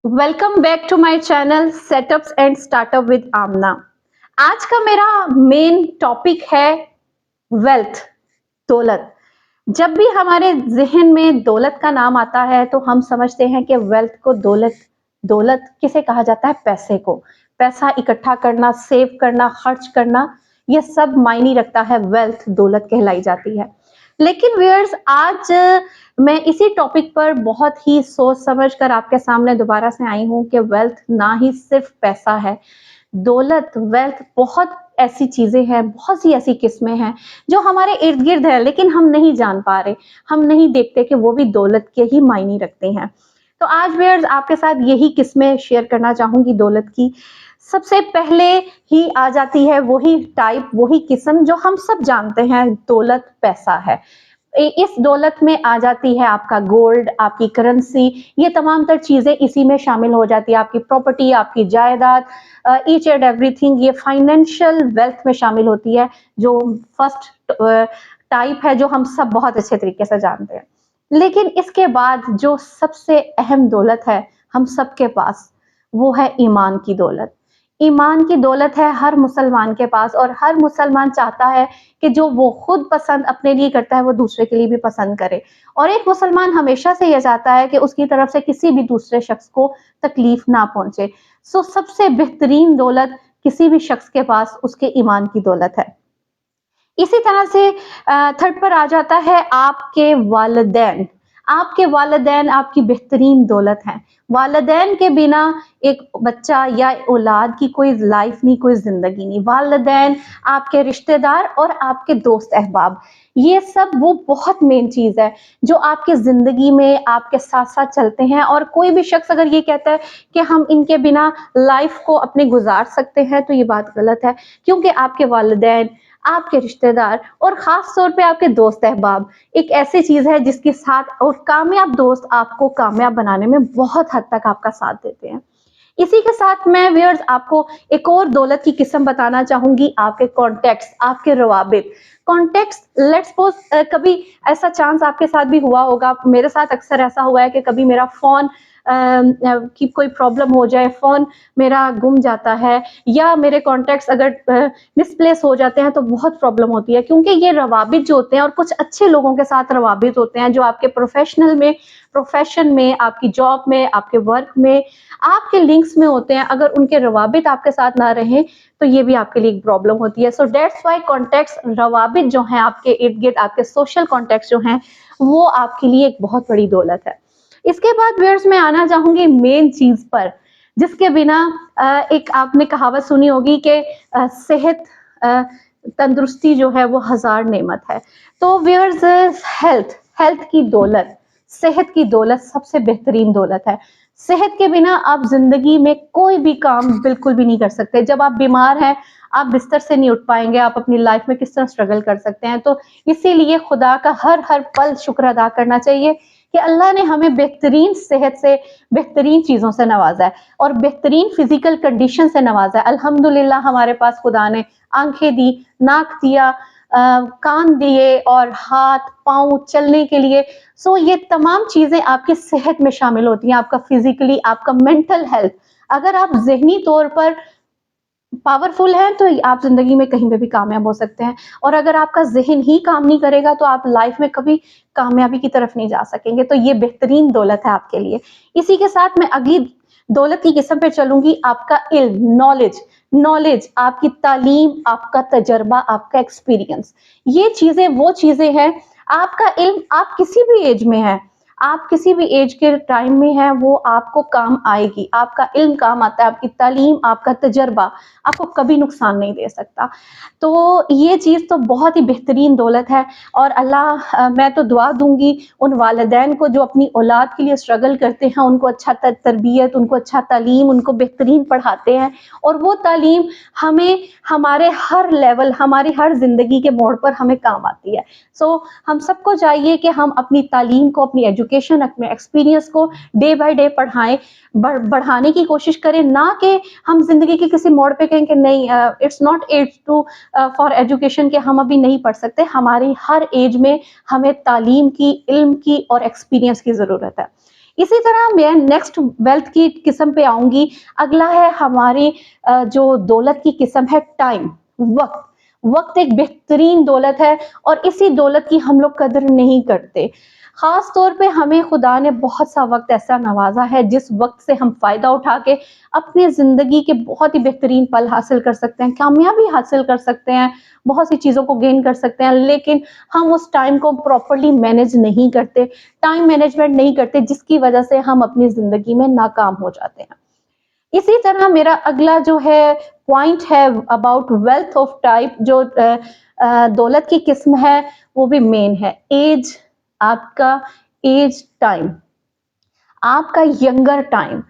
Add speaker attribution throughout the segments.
Speaker 1: Welcome back to my channel setups and startup with Amna. आज का मेरा मेन टॉपिक है वेल्थ, दौलत। जब भी हमारे ज़हन में दौलत का नाम आता है तो हम समझते हैं कि वेल्थ को दौलत दौलत किसे कहा जाता है? पैसे को। पैसा इकट्ठा करना, सेव करना, खर्च करना, ये सब मायने रखता है, वेल्थ दौलत कहलाई जाती है। लेकिन व्यूअर्स, आज मैं इसी टॉपिक पर बहुत ही सोच समझ कर आपके सामने दोबारा से आई हूँ कि वेल्थ ना ही सिर्फ पैसा है, दौलत, वेल्थ बहुत ऐसी चीजें हैं, बहुत सी ऐसी किस्में हैं जो हमारे इर्द गिर्द है, लेकिन हम नहीं जान पा रहे, हम नहीं देखते कि वो भी दौलत के ही मायने रखते हैं। तो आज व्यूअर्स, आपके साथ यही किस्में शेयर करना चाहूंगी दौलत की। सबसे पहले ही आ जाती है वही टाइप, वही किस्म जो हम सब जानते हैं, दौलत पैसा है। इस दौलत में आ जाती है आपका गोल्ड, आपकी करेंसी, ये तमाम तर चीजें इसी में शामिल हो जाती है। आपकी प्रॉपर्टी, आपकी जायदाद, ईच एंड एवरीथिंग, ये फाइनेंशियल वेल्थ में शामिल होती है, जो फर्स्ट टाइप है, जो हम सब बहुत अच्छे तरीके से जानते हैं। लेकिन इसके बाद जो सबसे अहम दौलत है हम सबके पास, वो है ईमान की दौलत। ईमान की दौलत है हर मुसलमान के पास, और हर मुसलमान चाहता है कि जो वो खुद पसंद अपने लिए करता है वो दूसरे के लिए भी पसंद करे। और एक मुसलमान हमेशा से ये चाहता है कि उसकी तरफ से किसी भी दूसरे शख्स को तकलीफ ना पहुंचे। सो सबसे बेहतरीन दौलत किसी भी शख्स के पास उसके ईमान की दौलत है। इसी तरह से थर्ड पर आ जाता है आपके वालिदैन। आपके वालिदैन आपकी बेहतरीन दौलत हैं। वालिदैन के बिना एक बच्चा या औलाद की कोई लाइफ नहीं, कोई जिंदगी नहीं। वालिदैन, आपके रिश्तेदार और आपके दोस्त अहबाब, ये सब वो बहुत मेन चीज है जो आपके जिंदगी में आपके साथ साथ चलते हैं। और कोई भी शख्स अगर ये कहता है कि हम इनके बिना लाइफ को अपने गुजार सकते हैं, तो ये बात गलत है। क्योंकि आपके वालिदैन, आपके रिश्तेदार और खास तौर पे आपके दोस्त अहबाब एक ऐसी चीज है जिसके साथ, और कामयाब दोस्त आपको कामयाब बनाने में बहुत हद तक आपका साथ देते हैं। इसी के साथ मैं व्यूअर्स आपको एक और दौलत की किस्म बताना चाहूंगी, आपके कॉन्टेक्ट्स, आपके रवाबित। कॉन्टेक्ट्स, लेट्स सपोज कभी ऐसा चांस आपके साथ भी हुआ होगा, मेरे साथ अक्सर ऐसा हुआ है कि कभी मेरा फोन की कोई प्रॉब्लम हो जाए, फोन मेरा गुम जाता है, या मेरे कॉन्टेक्ट्स अगर मिसप्लेस हो जाते हैं तो बहुत प्रॉब्लम होती है। क्योंकि ये रवाबित जो होते हैं, और कुछ अच्छे लोगों के साथ रवाबित होते हैं जो आपके प्रोफेशन में, आपकी जॉब में, आपके वर्क में, आपके लिंक्स में होते हैं, अगर उनके रवाबित आपके साथ ना रहें तो ये भी आपके लिए एक प्रॉब्लम होती है। सो दैट्स व्हाई कॉन्टेक्ट्स, रवाबित जो हैं आपके इर्द गिर्द, आपके सोशल कॉन्टेक्ट्स जो हैं, वो आपके लिए एक बहुत बड़ी दौलत है। इसके बाद व्यूअर्स मैं आना चाहूंगी मेन चीज पर, जिसके बिना एक आपने कहावत सुनी होगी कि सेहत, अ, तंदुरुस्ती जो है वो हजार नेमत है। तो व्यूअर्स, हेल्थ, हेल्थ की दौलत, सेहत की दौलत सबसे बेहतरीन दौलत है। सेहत के बिना आप जिंदगी में कोई भी काम बिल्कुल भी नहीं कर सकते। जब आप बीमार हैं, आप बिस्तर से नहीं उठ पाएंगे, आप अपनी लाइफ में किस तरह स्ट्रगल कर सकते हैं। तो इसीलिए खुदा का हर हर पल शुक्र अदा करना चाहिए कि अल्लाह ने हमें बेहतरीन सेहत से, बेहतरीन चीजों से नवाजा है, और बेहतरीन फिजिकल कंडीशन से नवाजा है। अल्हम्दुलिल्लाह, हमारे पास खुदा ने आंखें दी, नाक दिया, कान दिए, और हाथ पांव चलने के लिए। सो ये तमाम चीजें आपकी सेहत में शामिल होती हैं, आपका फिजिकली, आपका मेंटल हेल्थ। अगर आप जहनी तौर पर पावरफुल है तो आप जिंदगी में कहीं पे भी कामयाब हो सकते हैं। और अगर आपका जहन ही काम नहीं करेगा तो आप लाइफ में कभी कामयाबी की तरफ नहीं जा सकेंगे। तो ये बेहतरीन दौलत है आपके लिए। इसी के साथ मैं अगली दौलत की किस्म पे चलूंगी, आपका इल्म, नॉलेज। नॉलेज, आपकी तालीम, आपका तजर्बा, आपका एक्सपीरियंस, ये चीजें वो चीजें हैं। आपका इल्म, आप किसी भी एज में है, आप किसी भी एज के टाइम में है, वो आपको काम आएगी। आपका इल्म काम आता है, आपकी तालीम, आपका तजर्बा आपको कभी नुकसान नहीं दे सकता। तो ये चीज़ तो बहुत ही बेहतरीन दौलत है। और अल्लाह, मैं तो दुआ दूंगी उन वालिदैन को जो अपनी औलाद के लिए स्ट्रगल करते हैं, उनको अच्छा तरबियत, उनको अच्छा तालीम, उनको बेहतरीन पढ़ाते हैं, और वो तालीम हमें हमारे हर लेवल, हमारी हर जिंदगी के मोड़ पर हमें काम आती है। सो हम सबको चाहिए कि हम अपनी तालीम को, अपनी एजुकेशन, अपने एक्सपीरियंस को डे बाय डे पढ़ाएं, बढ़ाने की कोशिश करें। ना कि हम जिंदगी के किसी मोड़ पे कहें कि नहीं, it's not as to for education, कि हम अभी नहीं पढ़ सकते। हमारी हर एज में हमें तालीम की, इल्म की और एक्सपीरियंस की जरूरत है। इसी तरह मैं नेक्स्ट वेल्थ की किस्म पे आऊंगी। अगला है हमारी जो दौलत की किस्म है टाइम, वक्त। वक्त एक बेहतरीन दौलत है और इसी दौलत की हम लोग कदर नहीं करते। खास तौर पे हमें खुदा ने बहुत सा वक्त ऐसा नवाजा है जिस वक्त से हम फायदा उठा के अपनी जिंदगी के बहुत ही बेहतरीन पल हासिल कर सकते हैं, कामयाबी हासिल कर सकते हैं, बहुत सी चीजों को गेन कर सकते हैं, लेकिन हम उस टाइम को प्रॉपरली मैनेज नहीं करते, टाइम मैनेजमेंट नहीं करते, जिसकी वजह से हम अपनी जिंदगी में नाकाम हो जाते हैं। इसी तरह मेरा अगला जो है पॉइंट है अबाउट वेल्थ ऑफ टाइप, जो दौलत की किस्म है, वो भी मेन है एज। आपका एज टाइम, आपका यंगर टाइम।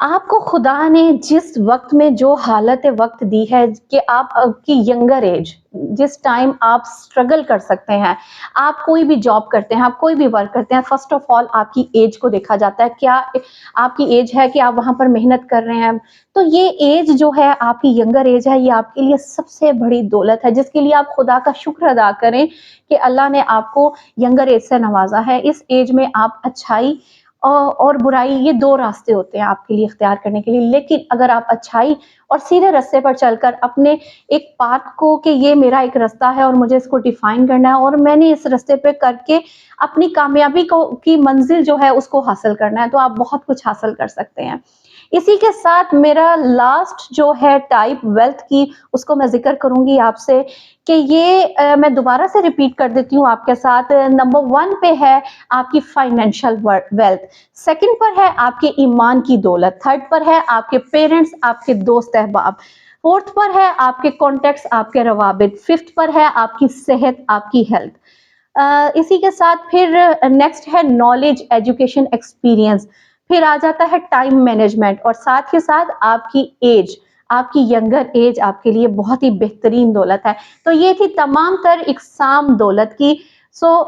Speaker 1: आपको खुदा ने जिस वक्त में जो हालत वक्त दी है कि आप आपकी यंगर एज, जिस टाइम आप स्ट्रगल कर सकते हैं, आप कोई भी जॉब करते हैं, आप कोई भी वर्क करते हैं, फर्स्ट ऑफ ऑल आपकी एज को देखा जाता है। क्या आपकी एज है कि आप वहां पर मेहनत कर रहे हैं? तो ये एज जो है, आपकी यंगर एज है, ये आपके लिए सबसे बड़ी दौलत है, जिसके लिए आप खुदा का शुक्र अदा करें कि अल्लाह ने आपको यंगर एज से नवाजा है। इस एज में आप अच्छाई और बुराई, ये दो रास्ते होते हैं आपके लिए इख्तियार करने के लिए, लेकिन अगर आप अच्छाई और सीधे रास्ते पर चलकर अपने एक पाथ को कि ये मेरा एक रास्ता है और मुझे इसको डिफाइन करना है और मैंने इस रास्ते पे करके अपनी कामयाबी को की मंजिल जो है उसको हासिल करना है, तो आप बहुत कुछ हासिल कर सकते हैं। इसी के साथ मेरा लास्ट जो है टाइप वेल्थ की, उसको मैं जिक्र करूंगी आपसे कि ये मैं दोबारा से रिपीट कर देती हूँ आपके साथ। नंबर 1 पे है आपकी फाइनेंशियल वेल्थ, सेकंड पर है आपके ईमान की दौलत, थर्ड पर है आपके पेरेंट्स, आपके दोस्त अहबाब, फोर्थ पर है आपके कॉन्टेक्ट्स, आपके रवाबित, फिफ्थ पर है आपकी सेहत, आपकी हेल्थ। इसी के साथ फिर नेक्स्ट है नॉलेज, एजुकेशन, एक्सपीरियंस, फिर आ जाता है टाइम मैनेजमेंट, और साथ ही साथ आपकी एज, आपकी यंगर एज आपके लिए बहुत ही बेहतरीन दौलत है। तो ये थी तमाम तर इकसाम दौलत की।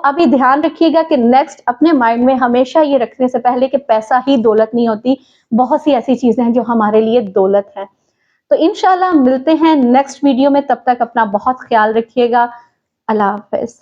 Speaker 1: अभी ध्यान रखिएगा कि नेक्स्ट अपने माइंड में हमेशा ये रखने से पहले कि पैसा ही दौलत नहीं होती, बहुत सी ऐसी चीजें हैं जो हमारे लिए दौलत है। तो इंशाल्लाह मिलते हैं नेक्स्ट वीडियो में, तब तक अपना बहुत ख्याल रखिएगा। अल्लाह हाफिज।